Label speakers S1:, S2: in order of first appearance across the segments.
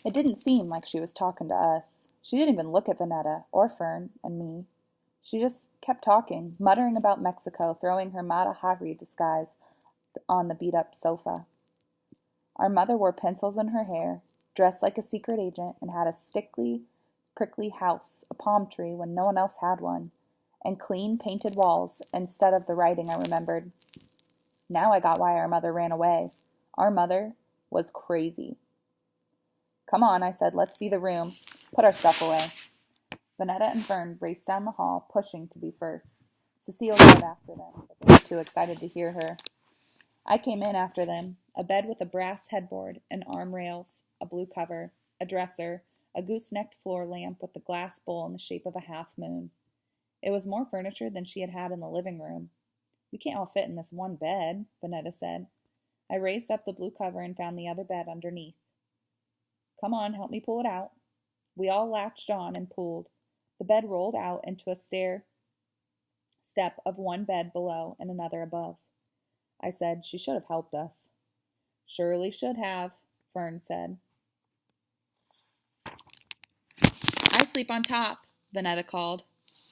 S1: It didn't seem like she was talking to us. She didn't even look at Vanetta or Fern and me. She just kept talking, muttering about Mexico, throwing her Mata Hari disguise on the beat-up sofa. Our mother wore pencils in her hair, dressed like a secret agent, and had a stickly, prickly house, a palm tree when no one else had one, and clean painted walls instead of the writing I remembered. Now I got why our mother ran away. Our mother was crazy. Come on, I said, let's see the room. Put our stuff away. Vanetta and Fern raced down the hall, pushing to be first. Cecile ran after them, but they were too excited to hear her. I came in after them, a bed with a brass headboard and arm rails, a blue cover, a dresser, a goose-necked floor lamp with a glass bowl in the shape of a half-moon. It was more furniture than she had had in the living room. We can't all fit in this one bed, Vanetta said. I raised up the blue cover and found the other bed underneath. Come on, help me pull it out. We all latched on and pulled. The bed rolled out into a step of one bed below and another above. I said, she should have helped us. Surely should have, Fern said. I sleep on top, Vanetta called.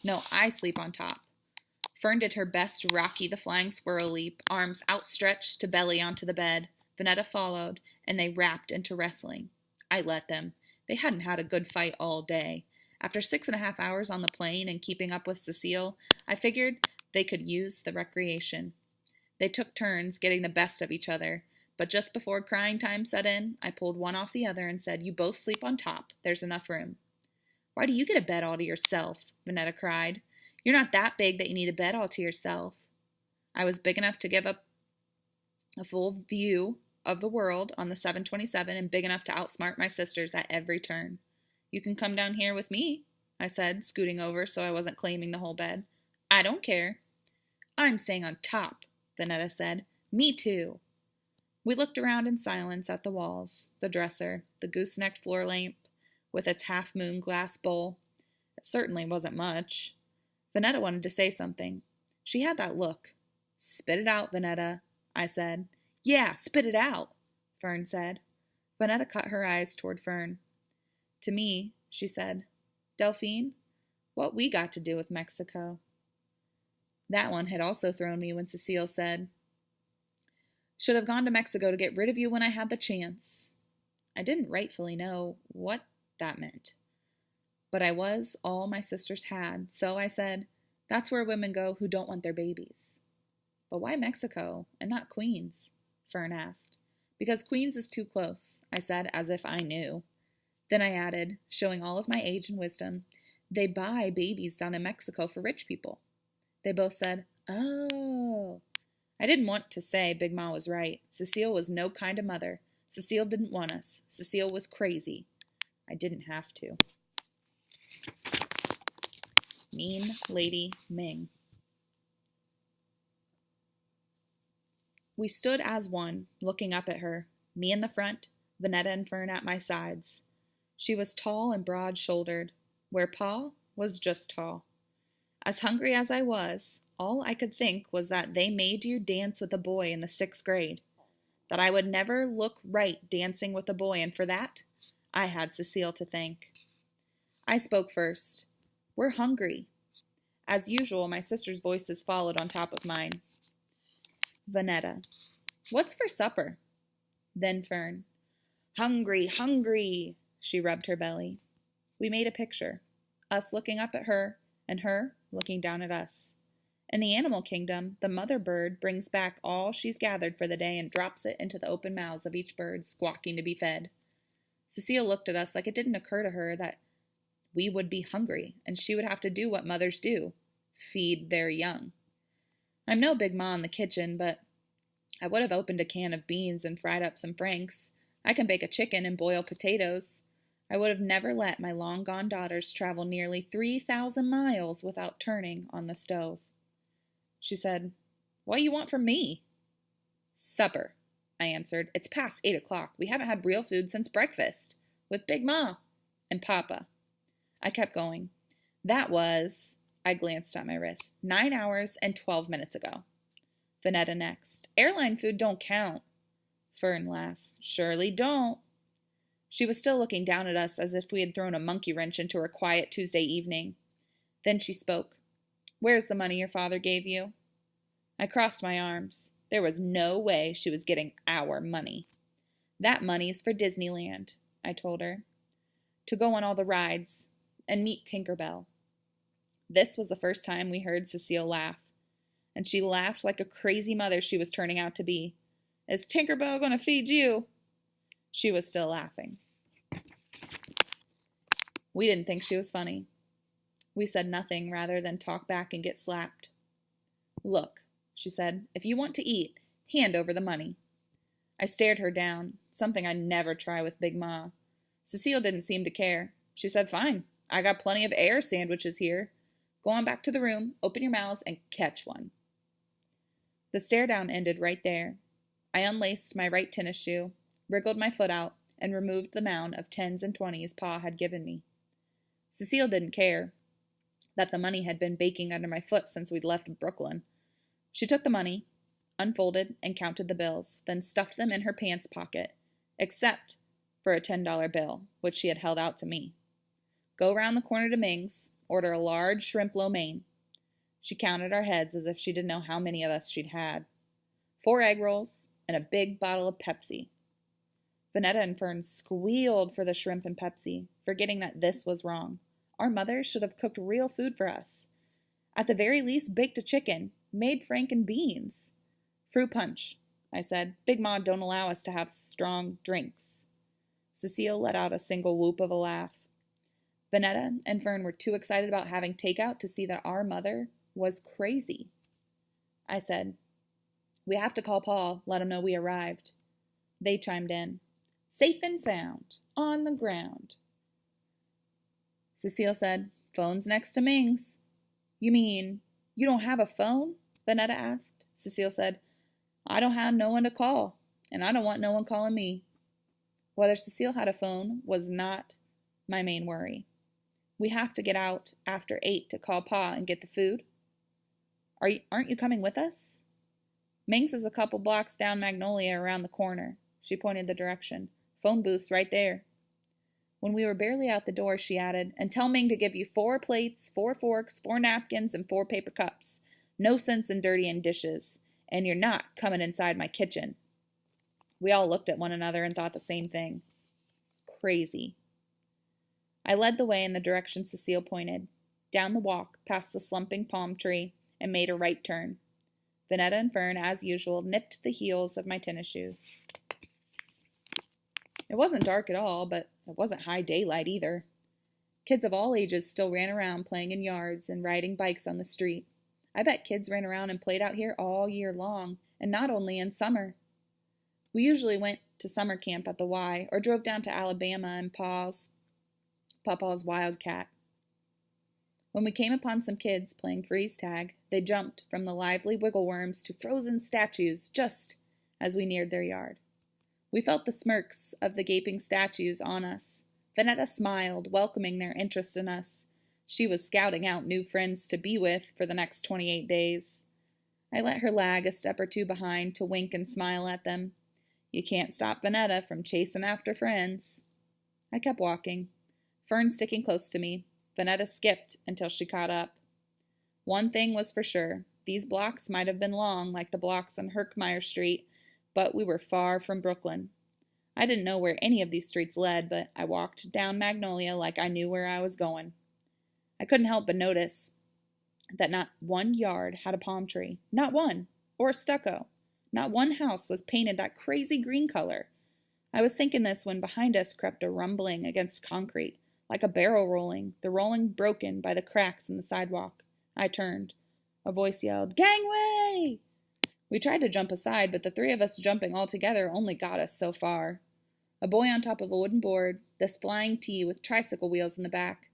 S1: No, I sleep on top. Fern did her best Rocky the Flying Squirrel leap, arms outstretched to belly onto the bed. Vanetta followed, and they rapped into wrestling. I let them. They hadn't had a good fight all day. After 6.5 hours on the plane and keeping up with Cecile, I figured they could use the recreation. They took turns getting the best of each other, but just before crying time set in, I pulled one off the other and said, you both sleep on top. There's enough room. Why do you get a bed all to yourself? Vanetta cried. You're not that big that you need a bed all to yourself. I was big enough to give up a full view of the world on the 727 and big enough to outsmart my sisters at every turn. You can come down here with me, I said, scooting over so I wasn't claiming the whole bed. I don't care. I'm staying on top, Vanetta said. Me too. We looked around in silence at the walls, the dresser, the goose-necked floor lamp with its half-moon glass bowl. It certainly wasn't much. Vanetta wanted to say something. She had that look. Spit it out, Vanetta, I said. Yeah, spit it out, Fern said. Vanetta cut her eyes toward Fern. To me, she said, Delphine, what we got to do with Mexico? That one had also thrown me when Cecile said, should have gone to Mexico to get rid of you when I had the chance. I didn't rightfully know what that meant. But I was all my sisters had, so I said, that's where women go who don't want their babies. But why Mexico and not Queens? Fern asked. Because Queens is too close, I said, as if I knew. Then I added, showing all of my age and wisdom, they buy babies down in Mexico for rich people. They both said, oh. I didn't want to say Big Ma was right. Cecile was no kind of mother. Cecile didn't want us. Cecile was crazy. I didn't have to. Mean Lady Ming. We stood as one, looking up at her, me in the front, Vanetta and Fern at my sides. She was tall and broad-shouldered, where Pa was just tall. As hungry as I was, all I could think was that they made you dance with a boy in the 6th grade, that I would never look right dancing with a boy, and for that, I had Cecile to thank. I spoke first. We're hungry. As usual, my sister's voices followed on top of mine. Vanetta. What's for supper? Then Fern. Hungry, hungry, she rubbed her belly. We made a picture, us looking up at her, and her looking down at us. In the animal kingdom, the mother bird brings back all she's gathered for the day and drops it into the open mouths of each bird, squawking to be fed. Cecile looked at us like it didn't occur to her that we would be hungry, and she would have to do what mothers do, feed their young. I'm no big ma in the kitchen, but I would have opened a can of beans and fried up some franks. I can bake a chicken and boil potatoes. I would have never let my long-gone daughters travel nearly 3,000 miles without turning on the stove. She said, What do you want from me? Supper, I answered. It's past 8 o'clock. We haven't had real food since breakfast. With Big Ma and Papa. I kept going. That was, I glanced at my wrist, 9 hours and 12 minutes ago. Vanetta next. Airline food don't count. Fern last. Surely don't. She was still looking down at us as if we had thrown a monkey wrench into her quiet Tuesday evening. Then she spoke. "Where's the money your father gave you?" I crossed my arms. There was no way she was getting our money. "That money's for Disneyland," I told her. "To go on all the rides and meet Tinker Bell." This was the first time we heard Cecile laugh. And she laughed like a crazy mother she was turning out to be. "Is Tinker Bell going to feed you?" She was still laughing. We didn't think she was funny. We said nothing rather than talk back and get slapped. "Look," she said, "if you want to eat, hand over the money." I stared her down, something I never try with Big Ma. Cecile didn't seem to care. She said, "Fine, I got plenty of air sandwiches here. Go on back to the room, open your mouths, and catch one." The stare down ended right there. I unlaced my right tennis shoe, wriggled my foot out, and removed the mound of 10s and 20s Pa had given me. Cecile didn't care that the money had been baking under my foot since we'd left Brooklyn. She took the money, unfolded, and counted the bills, then stuffed them in her pants pocket, except for a $10 bill, which she had held out to me. "Go round the corner to Ming's, order a large shrimp lo mein." She counted our heads as if she didn't know how many of us she'd had. 4 egg rolls, and a big bottle of Pepsi. Vanetta and Fern squealed for the shrimp and Pepsi, forgetting that this was wrong. Our mothers should have cooked real food for us. At the very least, baked a chicken, made frank and beans. "Fruit punch," I said. "Big Ma don't allow us to have strong drinks." Cecile let out a single whoop of a laugh. Vanetta and Fern were too excited about having takeout to see that our mother was crazy. I said, "We have to call Paul, let him know we arrived." They chimed in. "Safe and sound, on the ground." Cecile said, "Phone's next to Ming's." "You mean, you don't have a phone?" Vanetta asked. Cecile said, "I don't have no one to call, and I don't want no one calling me." Whether Cecile had a phone was not my main worry. "We have to get out after 8 to call Pa and get the food." Aren't you coming with us?" "Ming's is a couple blocks down Magnolia around the corner." She pointed the direction. "Phone booth's right there." When we were barely out the door, she added, "And tell Ming to give you 4 plates, 4 forks, 4 napkins, and 4 paper cups. No sense in dirtying dishes. And you're not coming inside my kitchen." We all looked at one another and thought the same thing. Crazy. I led the way in the direction Cecile pointed, down the walk, past the slumping palm tree, and made a right turn. Vanetta and Fern, as usual, nipped the heels of my tennis shoes. It wasn't dark at all, but it wasn't high daylight either. Kids of all ages still ran around playing in yards and riding bikes on the street. I bet kids ran around and played out here all year long, and not only in summer. We usually went to summer camp at the Y, or drove down to Alabama and Papa's Wildcat. When we came upon some kids playing freeze tag, they jumped from the lively wiggle worms to frozen statues just as we neared their yard. We felt the smirks of the gaping statues on us. Vanetta smiled, welcoming their interest in us. She was scouting out new friends to be with for the next 28 days. I let her lag a step or two behind to wink and smile at them. You can't stop Vanetta from chasing after friends. I kept walking, Fern sticking close to me. Vanetta skipped until she caught up. One thing was for sure. These blocks might have been long, like the blocks on Herkmeyer Street, but we were far from Brooklyn. I didn't know where any of these streets led, but I walked down Magnolia like I knew where I was going. I couldn't help but notice that not one yard had a palm tree. Not one. Or a stucco. Not one house was painted that crazy green color. I was thinking this when behind us crept a rumbling against concrete, like a barrel rolling, the rolling broken by the cracks in the sidewalk. I turned. A voice yelled, "Gangway!" We tried to jump aside, but the 3 of us jumping all together only got us so far. A boy on top of a wooden board, this flying T with tricycle wheels in the back,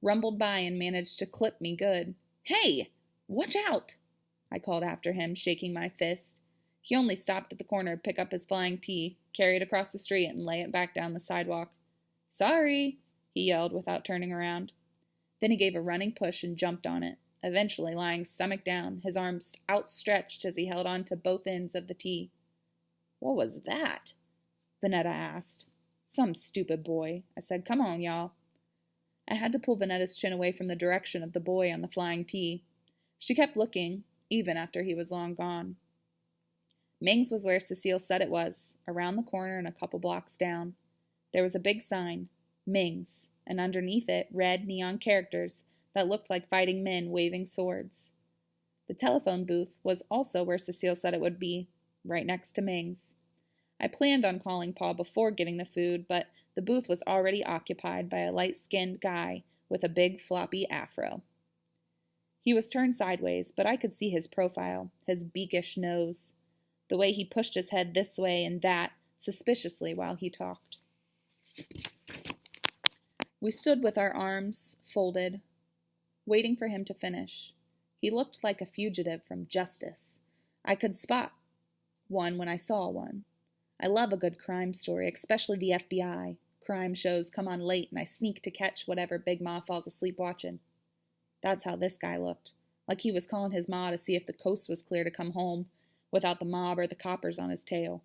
S1: rumbled by and managed to clip me good. "Hey! Watch out!" I called after him, shaking my fist. He only stopped at the corner to pick up his flying T, carry it across the street, and lay it back down the sidewalk. "Sorry!" he yelled without turning around. Then he gave a running push and jumped on it, eventually lying stomach down, his arms outstretched as he held on to both ends of the T. "What was that?" Vanetta asked. Some stupid boy, I said. Come on, y'all. I had to pull Vanetta's chin away from the direction of the boy on the flying T. She kept looking, even after he was long gone. Ming's was where Cecile said it was, around the corner and a couple blocks down. There was a big sign, Ming's, and underneath it red neon characters that looked like fighting men waving swords. The telephone booth was also where Cecile said it would be, right next to Ming's. I planned on calling Paul before getting the food, but the booth was already occupied by a light-skinned guy with a big floppy afro. He was turned sideways, but I could see his profile, his beakish nose, the way he pushed his head this way and that, suspiciously while he talked. We stood with our arms folded, waiting for him to finish. He looked like a fugitive from justice. I could spot one when I saw one. I love a good crime story, especially the FBI. Crime shows come on late and I sneak to catch whatever Big Ma falls asleep watching. That's how this guy looked, like he was calling his ma to see if the coast was clear to come home without the mob or the coppers on his tail.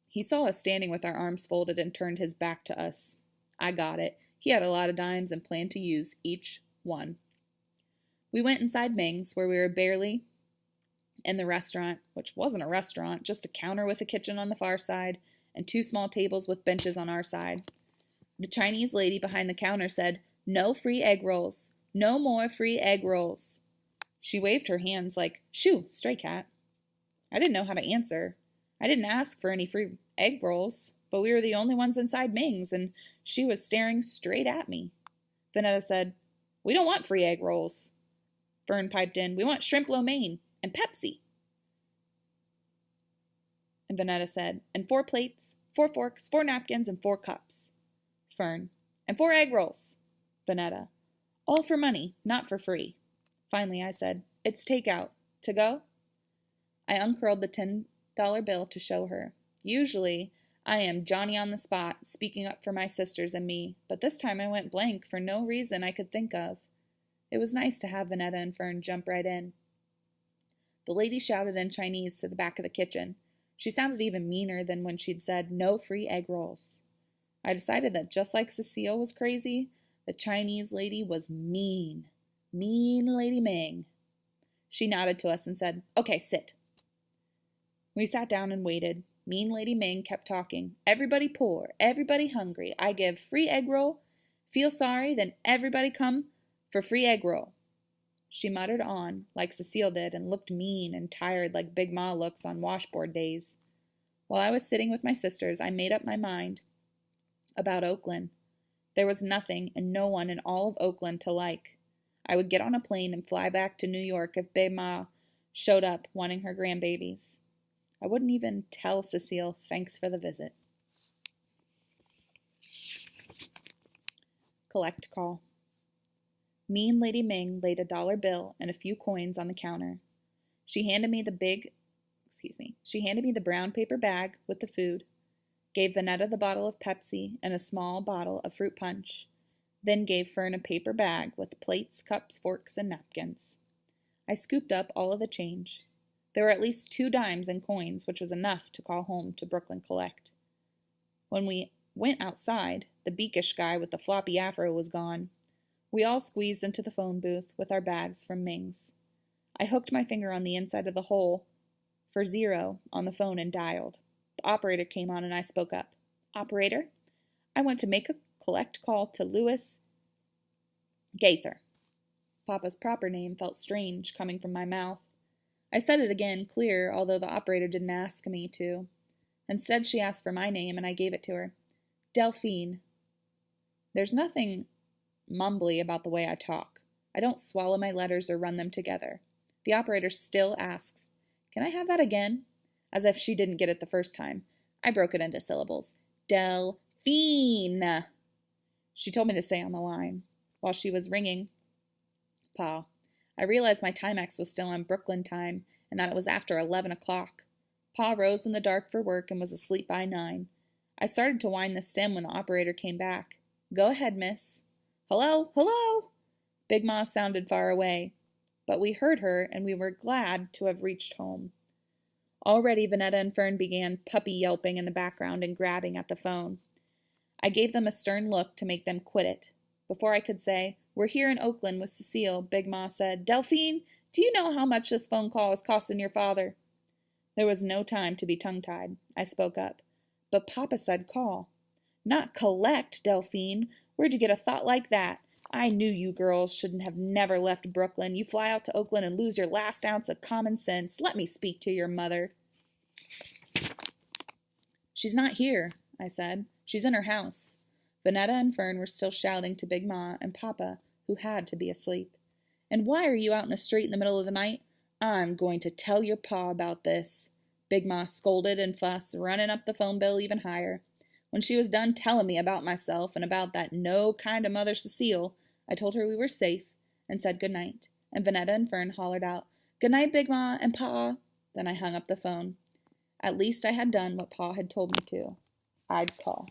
S1: He saw us standing with our arms folded and turned his back to us. I got it. He had a lot of dimes and planned to use each one. We went inside Ming's, where we were barely in the restaurant, which wasn't a restaurant, just a counter with a kitchen on the far side and 2 small tables with benches on our side. The Chinese lady behind the counter said, "No free egg rolls. No more free egg rolls." She waved her hands like, "Shoo, stray cat." I didn't know how to answer. I didn't ask for any free egg rolls, but we were the only ones inside Ming's, and she was staring straight at me. Vanetta said, "We don't want free egg rolls." Fern piped in, "We want shrimp lo mein and Pepsi." And Vanetta said, "And 4 plates, 4 forks, 4 napkins, and 4 cups." Fern, "And 4 egg rolls." Vanetta, "All for money, not for free." Finally I said, "It's takeout. To go?" I uncurled the $10 bill to show her. Usually, I am Johnny on the spot, speaking up for my sisters and me, but this time I went blank for no reason I could think of. It was nice to have Vanetta and Fern jump right in. The lady shouted in Chinese to the back of the kitchen. She sounded even meaner than when she'd said, "No free egg rolls." I decided that just like Cecile was crazy, the Chinese lady was mean. Mean Lady Ming. She nodded to us and said, "Okay, sit." We sat down and waited. Mean Lady Ming kept talking. "Everybody poor, everybody hungry. I give free egg roll. Feel sorry, then everybody come for free egg roll." She muttered on, like Cecile did, and looked mean and tired like Big Ma looks on washboard days. While I was sitting with my sisters, I made up my mind about Oakland. There was nothing and no one in all of Oakland to like. I would get on a plane and fly back to New York if Big Ma showed up wanting her grandbabies. I wouldn't even tell Cecile thanks for the visit. Collect call. Mean Lady Ming laid a $1 bill and a few coins on the counter. She handed me the brown paper bag with the food, gave Vanetta the bottle of Pepsi and a small bottle of fruit punch, then gave Fern a paper bag with plates, cups, forks, and napkins. I scooped up all of the change. There were at least 2 dimes in coins, which was enough to call home to Brooklyn Collect. When we went outside, the beakish guy with the floppy afro was gone. We all squeezed into the phone booth with our bags from Ming's. I hooked my finger on the inside of the hole for 0 on the phone and dialed. The operator came on and I spoke up. "Operator, I want to make a collect call to Louis Gaither." Papa's proper name felt strange coming from my mouth. I said it again, clear, although the operator didn't ask me to. Instead, she asked for my name, and I gave it to her. "Delphine." There's nothing mumbly about the way I talk. I don't swallow my letters or run them together. The operator still asks, "Can I have that again?" As if she didn't get it the first time. I broke it into syllables. "Delphine." She told me to stay on the line. While she was ringing Pa, I realized my Timex was still on Brooklyn time and that it was after 11 o'clock. Pa rose in the dark for work and was asleep by 9. I started to wind the stem when the operator came back. "Go ahead, miss." "Hello, hello!" Big Ma sounded far away, but we heard her and we were glad to have reached home. Already Vanetta and Fern began puppy yelping in the background and grabbing at the phone. I gave them a stern look to make them quit it. Before I could say, "We're here in Oakland with Cecile," Big Ma said, "Delphine, do you know how much this phone call is costing your father?" There was no time to be tongue-tied. I spoke up. "But Papa said call." "Not collect, Delphine. Where'd you get a thought like that? I knew you girls shouldn't have never left Brooklyn. You fly out to Oakland and lose your last ounce of common sense. Let me speak to your mother." "She's not here," I said. "She's in her house." Vanetta and Fern were still shouting to Big Ma and Papa, who had to be asleep. "And why are you out in the street in the middle of the night?" "I'm going to tell your pa about this." Big Ma scolded and fussed, running up the phone bill even higher. When she was done telling me about myself and about that no kind of mother Cecile, I told her we were safe and said good night, and Vanetta and Fern hollered out, "Good night, Big Ma and Pa." Then I hung up the phone. At least I had done what Pa had told me to. I'd call.